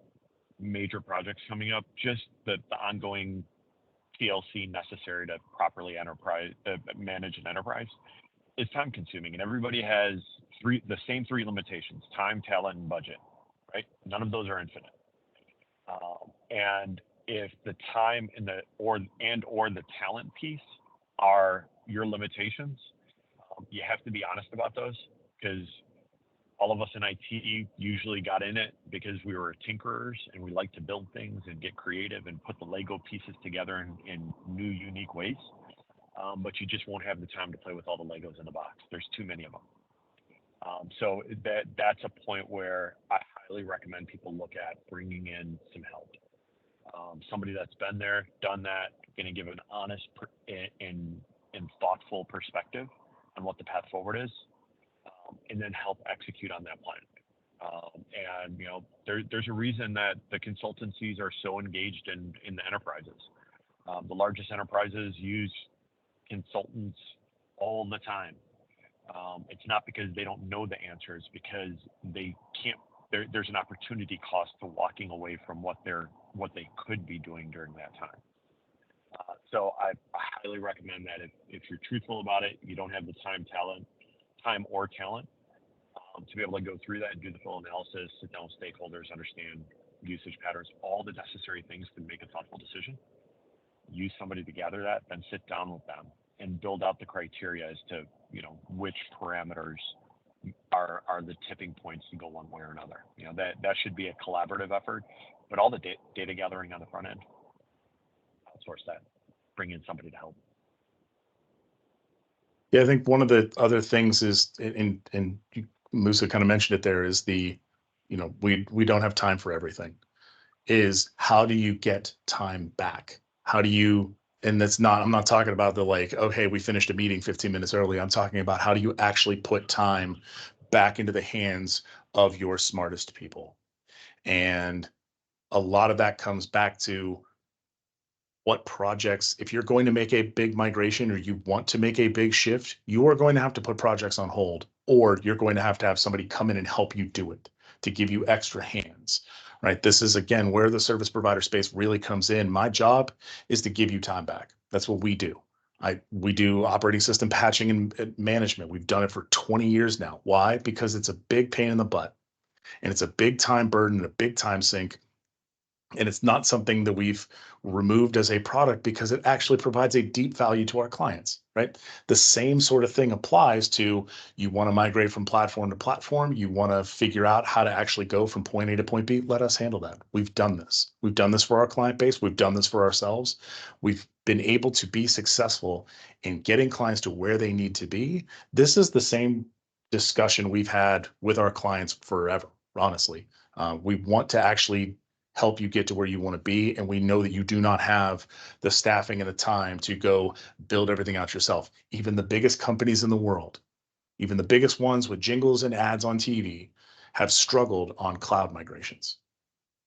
major projects coming up, just the ongoing TLC necessary to properly manage an enterprise is time consuming. And everybody has the same three limitations: time, talent, and budget, right? None of those are infinite. And if the time and or the talent piece are your limitations, you have to be honest about those, because all of us in IT usually got in it because we were tinkerers and we like to build things and get creative and put the Lego pieces together in new, unique ways. But you just won't have the time to play with all the Legos in the box. There's too many of them. So that's a point where I highly recommend people look at bringing in some help. Somebody that's been there, done that, going to give an honest and thoughtful perspective on what the path forward is, and then help execute on that plan. And there's a reason that the consultancies are so engaged in the enterprises. The largest enterprises use consultants all the time. It's not because they don't know the answers, because they can't. There's an opportunity cost to walking away from what they could be doing during that time. So I highly recommend that if you're truthful about it, you don't have the time or talent to be able to go through that and do the full analysis, sit down with stakeholders, understand usage patterns, all the necessary things to make a thoughtful decision. Use somebody to gather that, then sit down with them and build out the criteria as to which parameters are the tipping points to go one way or another. That should be a collaborative effort, but all the data gathering on the front end, outsource that, bring in somebody to help. Yeah, I think one of the other things is, and Musa kind of mentioned it there, is we don't have time for everything. Is how do you get time back? How do you, and I'm not talking about the okay, we finished a meeting 15 minutes early. I'm talking about how do you actually put time back into the hands of your smartest people? And a lot of that comes back to what projects, if you're going to make a big migration or you want to make a big shift, you are going to have to put projects on hold, or you're going to have somebody come in and help you do it, to give you extra hands, right? This is, again, where the service provider space really comes in. My job is to give you time back. That's what we do. We do operating system patching and management. We've done it for 20 years now. Why? Because it's a big pain in the butt, and it's a big time burden and a big time sink. And it's not something that we've removed as a product, because it actually provides a deep value to our clients, right? The same sort of thing applies to, you want to migrate from platform to platform. You want to figure out how to actually go from point A to point B. Let us handle that. We've done this. We've done this for our client base. We've done this for ourselves. We've been able to be successful in getting clients to where they need to be. This is the same discussion we've had with our clients forever, honestly. We want to actually help you get to where you want to be. And we know that you do not have the staffing and the time to go build everything out yourself. Even the biggest companies in the world, even the biggest ones with jingles and ads on TV, have struggled on cloud migrations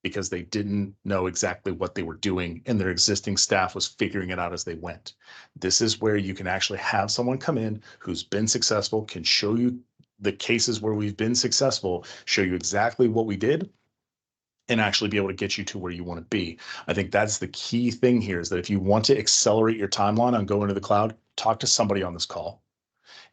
because they didn't know exactly what they were doing, and their existing staff was figuring it out as they went. This is where you can actually have someone come in who's been successful, can show you the cases where we've been successful, show you exactly what we did, and actually be able to get you to where you want to be. I think that's the key thing here, is that if you want to accelerate your timeline on going to the cloud, talk to somebody on this call.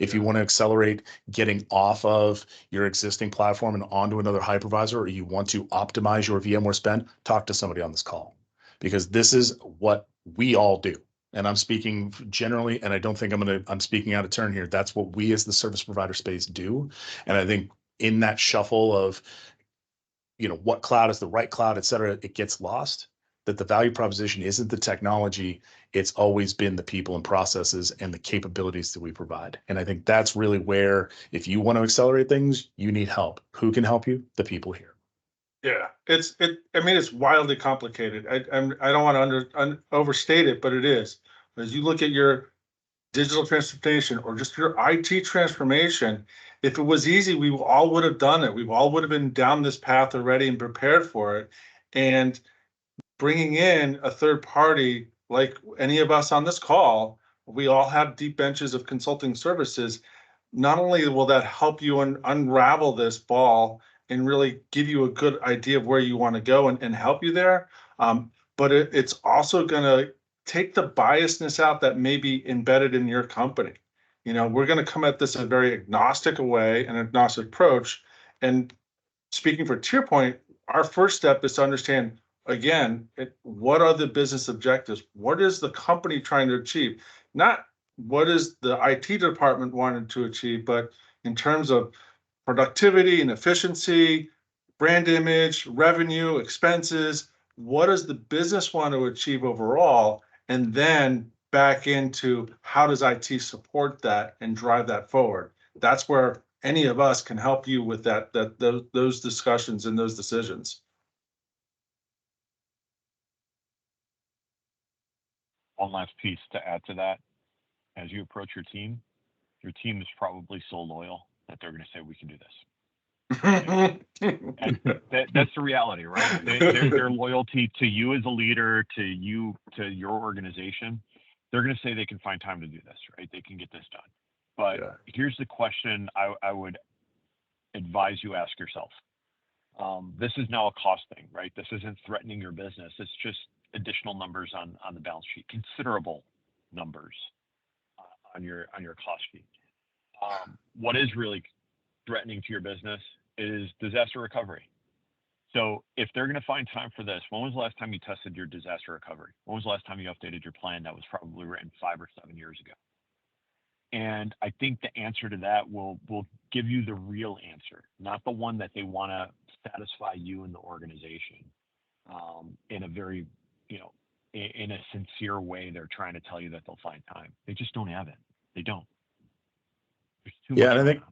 If you want to accelerate getting off of your existing platform and onto another hypervisor, or you want to optimize your VMware spend, talk to somebody on this call, because this is what we all do. And I'm speaking generally, and I don't think I'm speaking out of turn here. That's what we as the service provider space do. And I think in that shuffle of what cloud is the right cloud, et cetera, it gets lost. That the value proposition isn't the technology, it's always been the people and processes and the capabilities that we provide. And I think that's really where, if you want to accelerate things, you need help. Who can help you? The people here. Yeah, I mean, it's wildly complicated. I don't want to overstate it, but it is. As you look at your digital transformation or just your IT transformation, if it was easy, we all would have done it. We all would have been down this path already and prepared for it. And bringing in a third party, like any of us on this call, we all have deep benches of consulting services. Not only will that help you unravel this ball and really give you a good idea of where you want to go and help you there, but it's also going to take the biasness out that may be embedded in your company. We're going to come at this in a very agnostic way, an agnostic approach. And speaking for TierPoint, our first step is to understand, again, what are the business objectives? What is the company trying to achieve? Not what is the IT department wanting to achieve, but in terms of productivity and efficiency, brand image, revenue, expenses, what does the business want to achieve overall? And then back into how does IT support that and drive that forward? That's where any of us can help you with those discussions and those decisions. One last piece to add to that. As you approach your team is probably so loyal that they're going to say, we can do this. And that's the reality, right? Their loyalty to you as a leader, to your organization, they're going to say they can find time to do this, right? They can get this done. But here's the question I would advise you ask yourself. This is now a cost thing, right? This isn't threatening your business. It's just additional numbers on the balance sheet, considerable numbers on your cost sheet. What is really threatening to your business is disaster recovery. So if they're going to find time for this, when was the last time you tested your disaster recovery? When was the last time you updated your plan that was probably written 5 or 7 years ago? And I think the answer to that will give you the real answer, not the one that they want to satisfy you and the organization in a very, in a sincere way. They're trying to tell you that they'll find time. They just don't have it. They don't. There's too much. And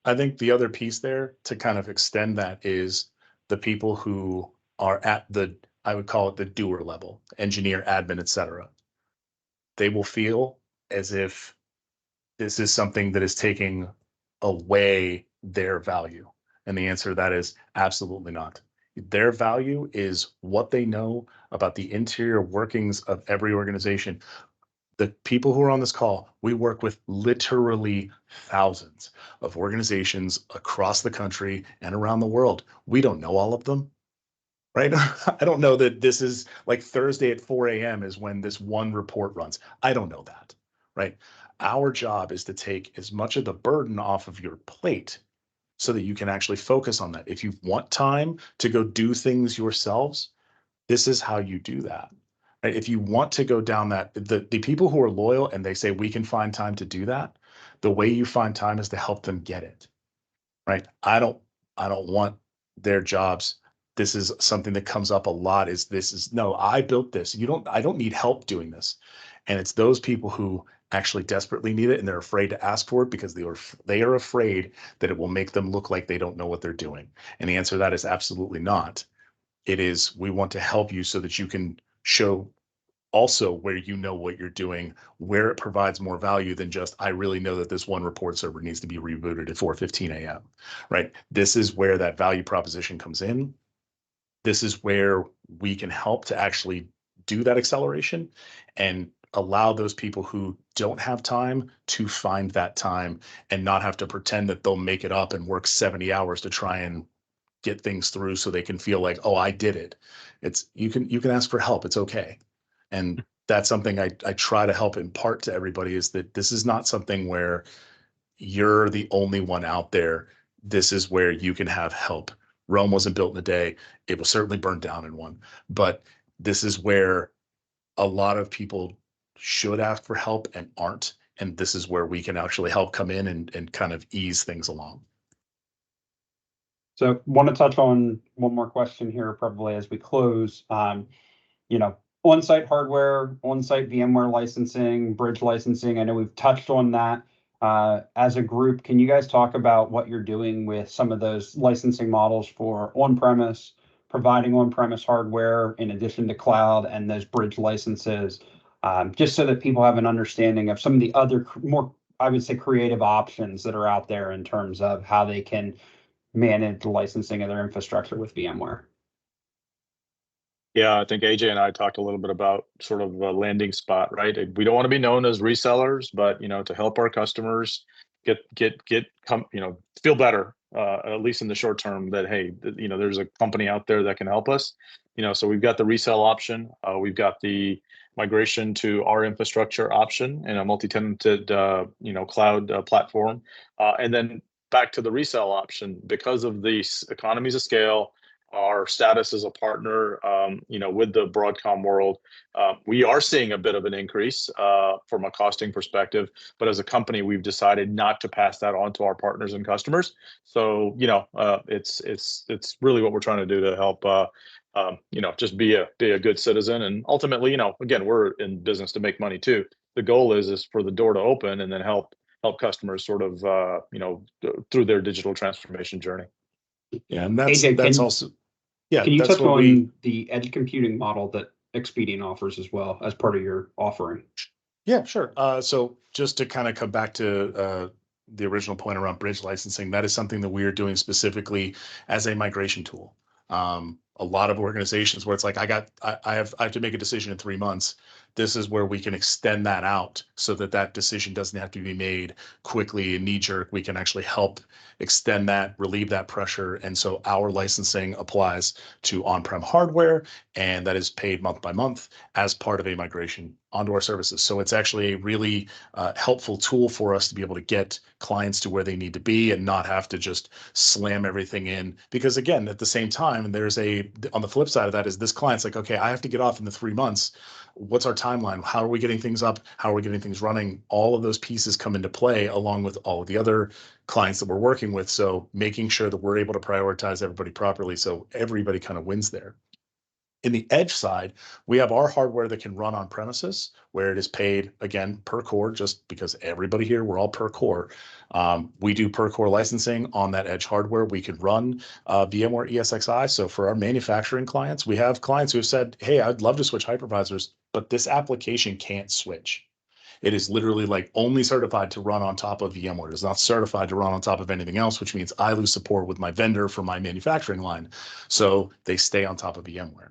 I think the other piece there to kind of extend that is the people who are at I would call it the doer level, engineer, admin, et cetera. They will feel as if this is something that is taking away their value. And the answer to that is absolutely not. Their value is what they know about the interior workings of every organization. The people who are on this call, we work with literally thousands of organizations across the country and around the world. We don't know all of them, right? I don't know that this is like Thursday at 4 a.m. is when this one report runs. I don't know that, right? Our job is to take as much of the burden off of your plate so that you can actually focus on that. If you want time to go do things yourselves, this is how you do that. Right? If you want to go down that, the people who are loyal and they say we can find time to do that, the way you find time is to help them get it. Right? I don't want their jobs. This is something that comes up a lot no, I built this. I don't need help doing this. And it's those people who actually desperately need it and they're afraid to ask for it because they are afraid that it will make them look like they don't know what they're doing. And the answer to that is absolutely not. It is, we want to help you so that you can show also where you know what you're doing, where it provides more value than just, I really know that this one report server needs to be rebooted at 4:15 a.m., right? This is where that value proposition comes in. This is where we can help to actually do that acceleration and allow those people who don't have time to find that time and not have to pretend that they'll make it up and work 70 hours to try and get things through so they can feel like, oh, I did it. You can ask for help. It's okay. And that's something I try to help impart to everybody is that this is not something where you're the only one out there. This is where you can have help. Rome wasn't built in a day. It was certainly burned down in one. But this is where a lot of people should ask for help and aren't. And this is where we can actually help come in and kind of ease things along. So want to touch on one more question here, probably as we close. You know, on-site hardware, on-site VMware licensing, bridge licensing. I know we've touched on that. As a group, can you guys talk about what you're doing with some of those licensing models for on-premise, providing on-premise hardware in addition to cloud and those bridge licenses, just so that people have an understanding of some of the other more, I would say, creative options that are out there in terms of how they can manage the licensing of their infrastructure with VMware. Yeah, I think AJ and I talked a little bit about sort of a landing spot, right? We don't want to be known as resellers, but to help our customers feel better, at least in the short term, that hey, there's a company out there that can help us. So we've got the resell option, we've got the migration to our infrastructure option in a multi-tenanted cloud platform, and then back to the resell option because of the economies of scale, our status as a partner, with the Broadcom world. We are seeing a bit of an increase from a costing perspective, but as a company, we've decided not to pass that on to our partners and customers. So, it's really what we're trying to do to help, just be a good citizen. And ultimately, again, we're in business to make money too. The goal is for the door to open and then help customers sort of, through their digital transformation journey. Yeah, and AJ, that's also. Yeah, can you that's touch on the edge computing model that Expedient offers as well as part of your offering? Yeah, sure. So just to kind of come back to the original point around bridge licensing, that is something that we are doing specifically as a migration tool. A lot of organizations where it's like I have to make a decision in 3 months. This is where we can extend that out so that decision doesn't have to be made quickly and knee jerk. We can actually help extend that, relieve that pressure. And so our licensing applies to on-prem hardware, and that is paid month by month as part of a migration onto our services. So it's actually a really helpful tool for us to be able to get clients to where they need to be and not have to just slam everything in. Because again, at the same time, on the flip side of that is this client's like, okay, I have to get off in the 3 months. What's our timeline? How are we getting things up? How are we getting things running? All of those pieces come into play along with all of the other clients that we're working with. So making sure that we're able to prioritize everybody properly so everybody kind of wins there. In the edge side, we have our hardware that can run on premises where it is paid, again, per core, just because everybody here, we're all per core. We do per core licensing on that edge hardware. We could run VMware ESXi. So for our manufacturing clients, we have clients who have said, hey, I'd love to switch hypervisors, but this application can't switch. It is literally like only certified to run on top of VMware. It's not certified to run on top of anything else, which means I lose support with my vendor for my manufacturing line. So they stay on top of VMware.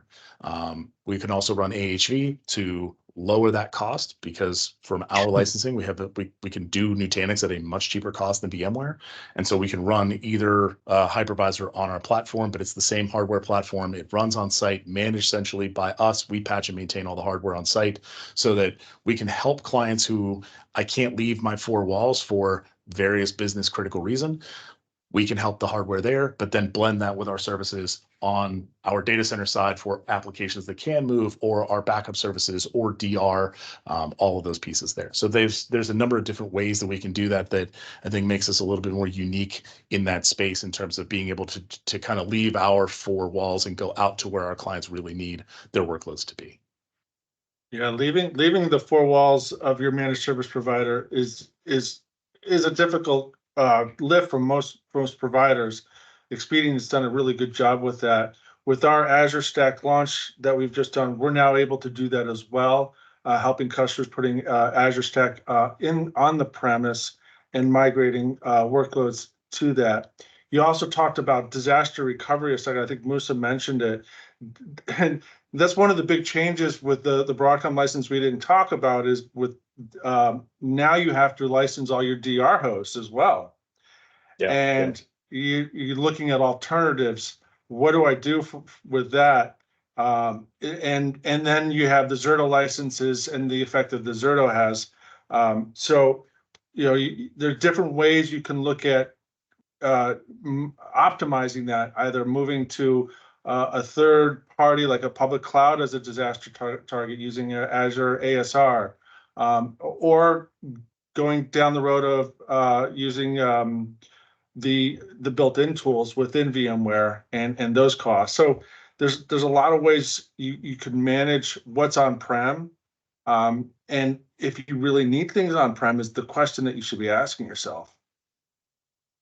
We can also run AHV to lower that cost because from our licensing, we can do Nutanix at a much cheaper cost than VMware. And so we can run either hypervisor on our platform, but it's the same hardware platform. It runs on site, managed centrally by us. We patch and maintain all the hardware on site so that we can help clients who I can't leave my 4 walls for various business critical reason. We can help the hardware there, but then blend that with our services on our data center side for applications that can move, or our backup services, or DR, all of those pieces there. So there's a number of different ways that we can do that I think makes us a little bit more unique in that space in terms of being able to kind of leave our 4 walls and go out to where our clients really need their workloads to be. Yeah, leaving the 4 walls of your managed service provider is a difficult lift for most providers. Expedient has done a really good job with that. With our Azure Stack launch that we've just done, we're now able to do that as well, helping customers putting Azure Stack on the premise and migrating workloads to that. You also talked about disaster recovery a second. I think Musa mentioned it. And that's one of the big changes with the Broadcom license we didn't talk about is with now you have to license all your DR hosts as well. Yeah, and you're looking at alternatives. What do I do with that? And then you have the Zerto licenses and the effect that the Zerto has. So there are different ways you can look at optimizing that, either moving to a third party like a public cloud as a disaster target using Azure ASR, or going down the road of using the built-in tools within VMware and those costs. So there's a lot of ways you can manage what's on-prem. And if you really need things on-prem is the question that you should be asking yourself.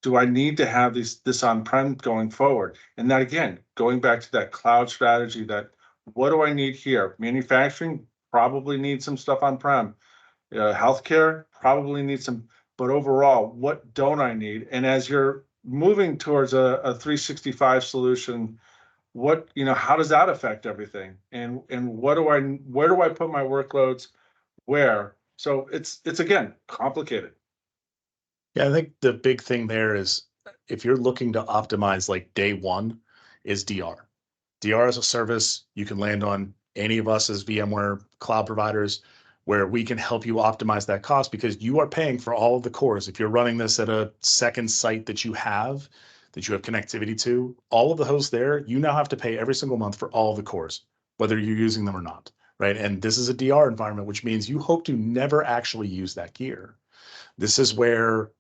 Do I need to have this on-prem going forward? And that, again, going back to that cloud strategy, that what do I need here? Manufacturing probably needs some stuff on-prem. Healthcare probably needs some, but overall, what don't I need? And as you're moving towards a 365 solution, how does that affect everything? And where do I put my workloads? Where? So it's again complicated. Yeah, I think the big thing there is if you're looking to optimize like day one is DR. DR as a service, you can land on any of us as VMware cloud providers where we can help you optimize that cost because you are paying for all of the cores. If you're running this at a second site that you have connectivity to, all of the hosts there, you now have to pay every single month for all of the cores, whether you're using them or not, right? And this is a DR environment, which means you hope to never actually use that gear. This is where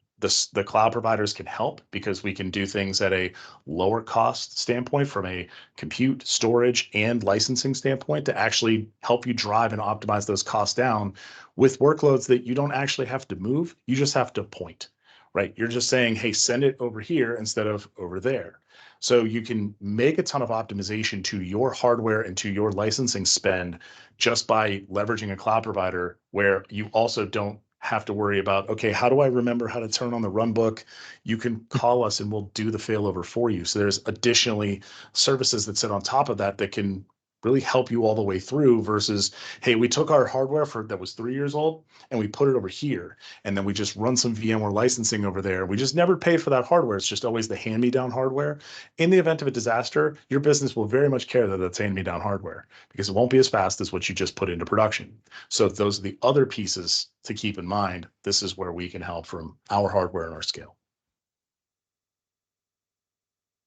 the cloud providers can help because we can do things at a lower cost standpoint from a compute, storage, and licensing standpoint to actually help you drive and optimize those costs down with workloads that you don't actually have to move. You just have to point, right? You're just saying, hey, send it over here instead of over there. So you can make a ton of optimization to your hardware and to your licensing spend just by leveraging a cloud provider where you also don't have to worry about, okay, how do I remember how to turn on the run book? You can call us and we'll do the failover for you. So there's additionally services that sit on top of that that can really help you all the way through versus, hey, we took our hardware that was 3 years old and we put it over here. And then we just run some VMware licensing over there. We just never pay for that hardware. It's just always the hand-me-down hardware. In the event of a disaster, your business will very much care that that's hand-me-down hardware because it won't be as fast as what you just put into production. So those are the other pieces to keep in mind. This is where we can help from our hardware and our scale.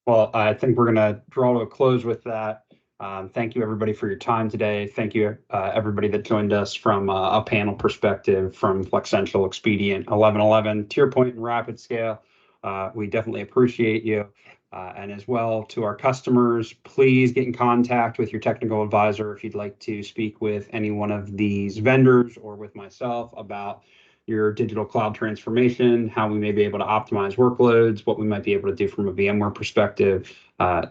Well, I think we're going to draw to a close with that. Thank you, everybody, for your time today. Thank you, everybody that joined us from a panel perspective from Flexential, Expedient, 1111, TierPoint, and Rapid Scale. We definitely appreciate you. And as well to our customers, please get in contact with your technical advisor if you'd like to speak with any one of these vendors or with myself about your digital cloud transformation, how we may be able to optimize workloads, what we might be able to do from a VMware perspective.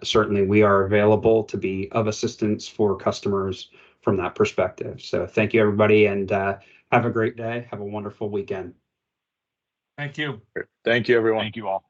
Certainly, we are available to be of assistance for customers from that perspective. So thank you, everybody, and have a great day. Have a wonderful weekend. Thank you. Thank you, everyone. Thank you all.